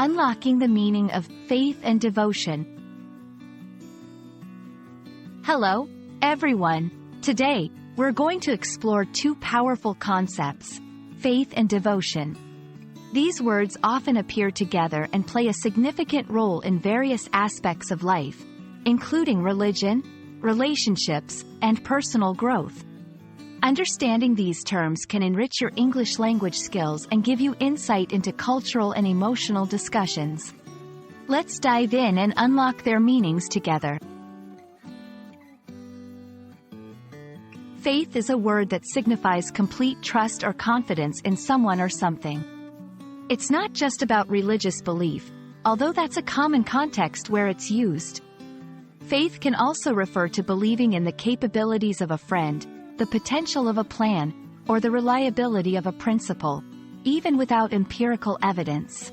Unlocking the meaning of faith and devotion. Hello, everyone. Today, we're going to explore two powerful concepts, faith and devotion. These words often appear together and play a significant role in various aspects of life, including religion, relationships, and personal growth. Understanding these terms can enrich your English language skills and give you insight into cultural and emotional discussions. Let's dive in and unlock their meanings together. Faith is a word that signifies complete trust or confidence in someone or something. It's not just about religious belief, although that's a common context where it's used. Faith can also refer to believing in the capabilities of a friend, the potential of a plan, or the reliability of a principle, even without empirical evidence.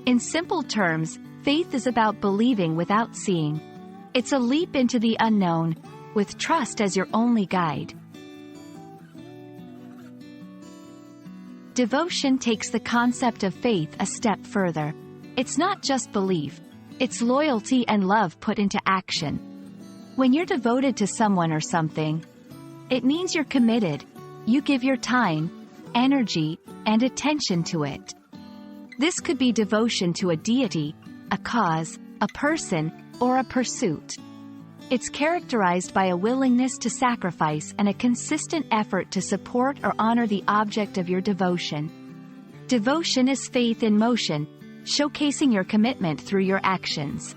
In simple terms, faith is about believing without seeing. It's a leap into the unknown, with trust as your only guide. Devotion takes the concept of faith a step further. It's not just belief, it's loyalty and love put into action. When you're devoted to someone or something, it means you're committed. You give your time, energy, and attention to it. This could be devotion to a deity, a cause, a person, or a pursuit. It's characterized by a willingness to sacrifice and a consistent effort to support or honor the object of your devotion. Devotion is faith in motion, showcasing your commitment through your actions.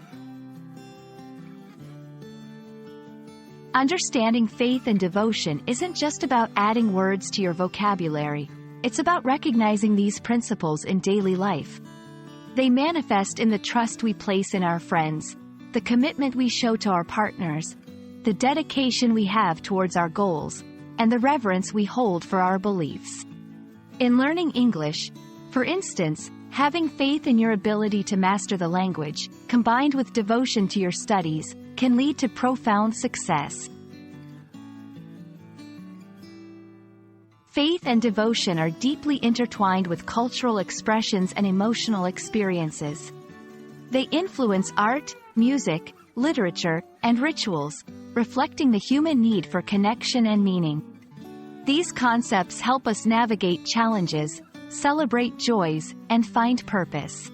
Understanding faith and devotion isn't just about adding words to your vocabulary. It's about recognizing these principles in daily life. They manifest in the trust we place in our friends, the commitment we show to our partners, the dedication we have towards our goals, and the reverence we hold for our beliefs. In learning English, for instance, having faith in your ability to master the language, combined with devotion to your studies, can lead to profound success. Faith and devotion are deeply intertwined with cultural expressions and emotional experiences. They influence art, music, literature, and rituals, reflecting the human need for connection and meaning. These concepts help us navigate challenges, celebrate joys, and find purpose.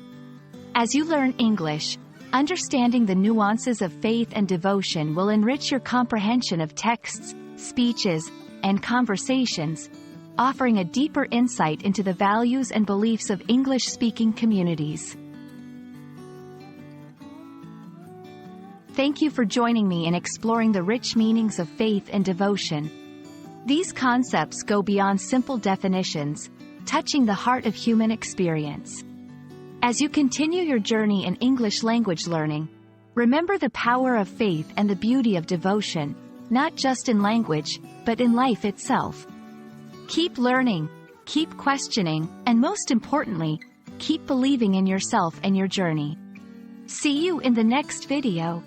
As you learn English, understanding the nuances of faith and devotion will enrich your comprehension of texts, speeches, and conversations, offering a deeper insight into the values and beliefs of English-speaking communities. Thank you for joining me in exploring the rich meanings of faith and devotion. These concepts go beyond simple definitions, touching the heart of human experience. As you continue your journey in English language learning, remember the power of faith and the beauty of devotion, not just in language, but in life itself. Keep learning, keep questioning, and most importantly, keep believing in yourself and your journey. See you in the next video.